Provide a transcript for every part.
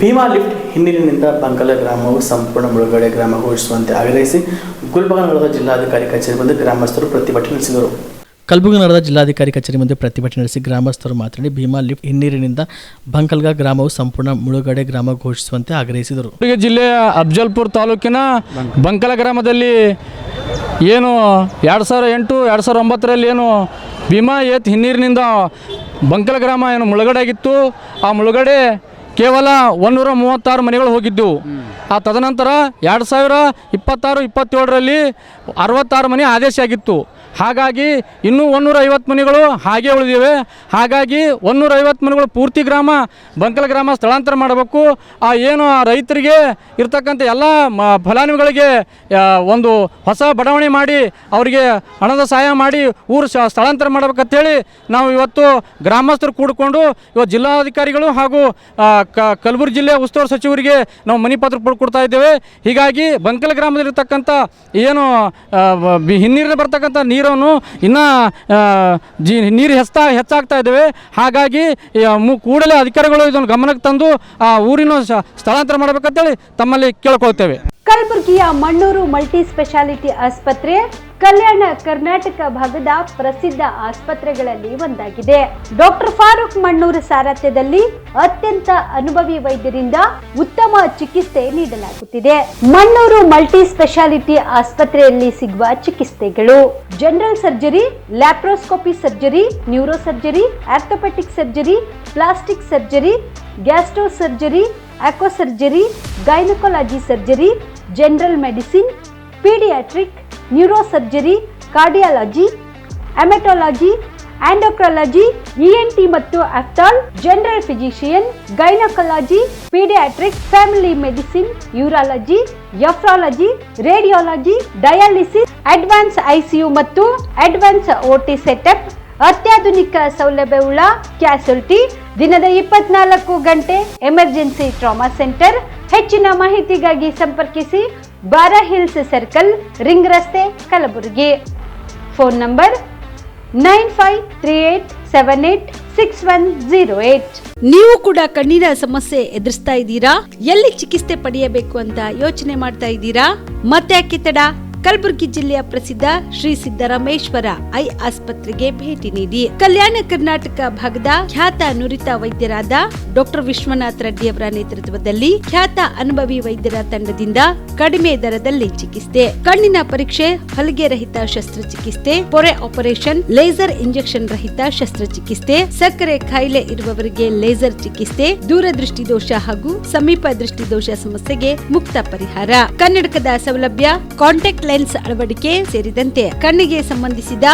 Bima lift ಹಿನ್ನೀರಿನಿಂದ ಬಂಕಲ ಗ್ರಾಮವು ಸಂಪೂರ್ಣ ಮುಳುಗಡೆ ಗ್ರಾಮ ಘೋಷಿಸುವಂತೆ ಆಗ್ರಹಿಸಿ ಗುಲ್ಬರ್ಗ ನಗರದ ಜಿಲ್ಲಾಧಿಕಾರಿ ಕಚೇರಿ ಮುಂದೆ ಗ್ರಾಮಸ್ಥರು ಪ್ರತಿಭಟನೆ ನಡೆಸಿದರು. ಕಲಬುರಗಿ ನಗರದ ಜಿಲ್ಲಾಧಿಕಾರಿ ಕಚೇರಿ ಮುಂದೆ ಪ್ರತಿಭಟನೆ ನಡೆಸಿ ಗ್ರಾಮಸ್ಥರು ಮಾತನಾಡಿ ಭೀಮಾ ಲಿಫ್ಟ್ ಹಿನ್ನೀರಿನಿಂದ ಬಂಕಲ್ಗ ಗ್ರಾಮವು ಸಂಪೂರ್ಣ ಮುಳುಗಡೆ ಗ್ರಾಮ ಘೋಷಿಸುವಂತೆ ಆಗ್ರಹಿಸಿದರು. ಜಿಲ್ಲೆಯ ಅಫಜಲ್ಪುರ ತಾಲೂಕಿನ ಬಂಕಲ ಗ್ರಾಮದಲ್ಲಿ ಏನು 2008-2009 ಏನು ಭೀಮಾ ಹಿನ್ನೀರಿನಿಂದ ಬಂಕಲ ಗ್ರಾಮ ಏನು ಮುಳುಗಡೆ ಆಗಿತ್ತು. ಆ ಮುಳುಗಡೆ ಕೇವಲ 136 ಮನೆಗಳು ಹೋಗಿದ್ದವು. ಆ ತದನಂತರ 2026-27ರಲ್ಲಿ 66 ಮನೆ ಆದೇಶ ಆಗಿತ್ತು. ಹಾಗಾಗಿ ಇನ್ನೂ 150 ಮನೆಗಳು ಹಾಗೆ ಉಳಿದಿವೆ. ಹಾಗಾಗಿ 150 ಮನೆಗಳು ಪೂರ್ತಿ ಗ್ರಾಮ ಬಂಕಲ ಗ್ರಾಮ ಸ್ಥಳಾಂತರ ಮಾಡಬೇಕು. ಆ ಏನು ರೈತರಿಗೆ ಇರ್ತಕ್ಕಂಥ ಎಲ್ಲ ಫಲಾನುಭವಿಗಳಿಗೆ ಒಂದು ಹೊಸ ಬಡಾವಣೆ ಮಾಡಿ ಅವರಿಗೆ ಹಣದ ಸಹಾಯ ಮಾಡಿ ಊರು ಸ್ಥಳಾಂತರ ಮಾಡಬೇಕಂತೇಳಿ ನಾವು ಇವತ್ತು ಗ್ರಾಮಸ್ಥರು ಕೂಡಿಕೊಂಡು ಇವತ್ತು ಜಿಲ್ಲಾಧಿಕಾರಿಗಳು ಹಾಗೂ ಕಲಬುರಗಿ ಜಿಲ್ಲೆಯ ಉಸ್ತುವಾರಿ ಸಚಿವರಿಗೆ ನಾವು ಮನಿ ಪತ್ರ ಕೊಡ್ತಾ ಇದ್ದೇವೆ. ಹೀಗಾಗಿ ಬಂಕಲ ಗ್ರಾಮದಲ್ಲಿರ್ತಕ್ಕಂಥ ಏನು ಹಿನ್ನೀರಿನ ಬರ್ತಕ್ಕಂಥ ನೀರನ್ನು ಇನ್ನೂ ನೀರು ಹೆಚ್ಚಾಗ್ತಾ ಇದ್ದೇವೆ. ಹಾಗಾಗಿ ಕೂಡಲೇ ಅಧಿಕಾರಿಗಳು ಇದನ್ನು ಗಮನಕ್ಕೆ ತಂದು ಆ ಊರಿನ ಸ್ಥಳಾಂತರ ಮಾಡಬೇಕಂತೇಳಿ ತಮ್ಮಲ್ಲಿ ಕೇಳ್ಕೊಳ್ತೇವೆ. ಕಲಬುರಗಿಯ ಮಣ್ಣೂರು ಮಲ್ಟಿ ಸ್ಪೆಷಾಲಿಟಿ ಆಸ್ಪತ್ರೆ ಕಲ್ಯಾಣ ಕರ್ನಾಟಕ ಭಾಗದ ಪ್ರಸಿದ್ಧ ಆಸ್ಪತ್ರೆಗಳಲ್ಲಿ ಒಂದಾಗಿದೆ. ಡಾಕ್ಟರ್ ಫಾರೂಕ್ ಮಣ್ಣೂರು ಸಾರಥ್ಯದಲ್ಲಿ ಅತ್ಯಂತ ಅನುಭವಿ ವೈದ್ಯರಿಂದ ಉತ್ತಮ ಚಿಕಿತ್ಸೆ ನೀಡಲಾಗುತ್ತಿದೆ. ಮಣ್ಣೂರು ಮಲ್ಟಿ ಸ್ಪೆಷಾಲಿಟಿ ಆಸ್ಪತ್ರೆಯಲ್ಲಿ ಸಿಗುವ ಚಿಕಿತ್ಸೆಗಳು: general surgery, laparoscopy surgery, neuro surgery, orthopaedic surgery, plastic surgery, gastro surgery, aqua surgery, gynaecology surgery, general medicine, paediatric, neuro surgery, cardiology, haematology, endocrinology, ENT ಮತ್ತು ophthal, general physician, gynaecology, paediatric, family medicine, urology, nephrology, radiology, dialysis, advance ICU ಮತ್ತು advance OT setup, ಅತ್ಯಾಧುನಿಕ ಸೌಲಭ್ಯವುಳ್ಳ ಕ್ಯಾಸುಲಿಟಿ, ದಿನದ 24 ಗಂಟೆ emergency trauma centre. ಹೆಚ್ಚಿನ ಮಾಹಿತಿಗಾಗಿ ಸಂಪರ್ಕಿಸಿ ಬಾರಾ hills circle, ring ರಸ್ತೆ, ಕಲಬುರಗಿ. Phone number 9538786108. ನೀವು ಕೂಡ ಕಣ್ಣಿನ ಸಮಸ್ಯೆ ಎದುರಿಸ್ತಾ ಇದ್ದೀರಾ? ಎಲ್ಲಿ ಚಿಕಿತ್ಸೆ ಪಡೆಯಬೇಕು ಅಂತ ಯೋಚನೆ ಮಾಡ್ತಾ ಇದ್ದೀರಾ? ಮತ್ತೆ ಯಾಕೆ ತಡ? ಕಲಬುರಗಿ ಜಿಲ್ಲೆಯ ಪ್ರಸಿದ್ಧ ಶ್ರೀ ಸಿದ್ದರಾಮೇಶ್ವರ ಐ ಆಸ್ಪತ್ರೆಗೆ ಭೇಟಿ ನೀಡಿ ಕಲ್ಯಾಣ ಕರ್ನಾಟಕ ಭಾಗದ ಖ್ಯಾತ ನುರಿತ ವೈದ್ಯರಾದ ಡಾಕ್ಟರ್ ವಿಶ್ವನಾಥ್ ರೆಡ್ಡಿ ಅವರ ನೇತೃತ್ವದಲ್ಲಿ ಖ್ಯಾತ ಅನುಭವಿ ವೈದ್ಯರ ತಂಡದಿಂದ ಕಡಿಮೆ ದರದಲ್ಲಿ ಚಿಕಿತ್ಸೆ, ಕಣ್ಣಿನ ಪರೀಕ್ಷೆ, ಹೊಲಿಗೆ ರಹಿತ ಶಸ್ತ್ರಚಿಕಿತ್ಸೆ, ಪೊರೆ ಆಪರೇಷನ್, ಲೇಸರ್ ಇಂಜೆಕ್ಷನ್ ರಹಿತ ಶಸ್ತ್ರಚಿಕಿತ್ಸೆ, ಸಕ್ಕರೆ ಕಾಯಿಲೆ ಇರುವವರಿಗೆ ಲೇಸರ್ ಚಿಕಿತ್ಸೆ, ದೂರದೃಷ್ಟಿ ದೋಷ ಹಾಗೂ ಸಮೀಪ ದೃಷ್ಟಿ ದೋಷ ಸಮಸ್ಯೆಗೆ ಮುಕ್ತ ಪರಿಹಾರ, ಕನ್ನಡಕದ ಸೌಲಭ್ಯ, ಕಾಂಟ್ಯಾಕ್ಟ್ ಲೆನ್ಸ್ ಅಳವಡಿಕೆ ಸೇರಿದಂತೆ ಕಣ್ಣಿಗೆ ಸಂಬಂಧಿಸಿದ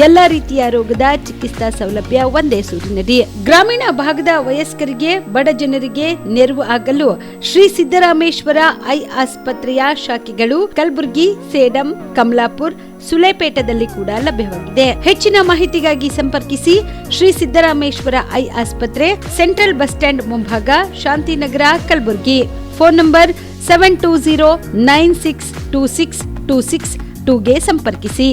ಎಲ್ಲ ರೀತಿಯ ರೋಗದ ಚಿಕಿತ್ಸಾ ಸೌಲಭ್ಯ ಒಂದೇ ಸೂರಿನಡಿ. ಗ್ರಾಮೀಣ ಭಾಗದ ವಯಸ್ಕರಿಗೆ, ಬಡ ಜನರಿಗೆ ನೆರವು ಆಗಲು ಶ್ರೀ ಸಿದ್ದರಾಮೇಶ್ವರ ಐ ಆಸ್ಪತ್ರೆಯ ಶಾಖೆಗಳು ಕಲಬುರಗಿ, ಸೇಡಂ, ಕಮಲಾಪುರ್, ಸುಲೇಪೇಟದಲ್ಲಿ ಕೂಡ ಲಭ್ಯವಾಗಿದೆ. ಹೆಚ್ಚಿನ ಮಾಹಿತಿಗಾಗಿ ಸಂಪರ್ಕಿಸಿ ಶ್ರೀ ಸಿದ್ದರಾಮೇಶ್ವರ ಐ ಆಸ್ಪತ್ರೆ, ಸೆಂಟ್ರಲ್ ಬಸ್ ಸ್ಟ್ಯಾಂಡ್ ಮುಂಭಾಗ, ಶಾಂತಿನಗರ, ಕಲಬುರಗಿ. ಫೋನ್ ನಂಬರ್ 7209626262ಗೆ ಸಂಪರ್ಕಿಸಿ.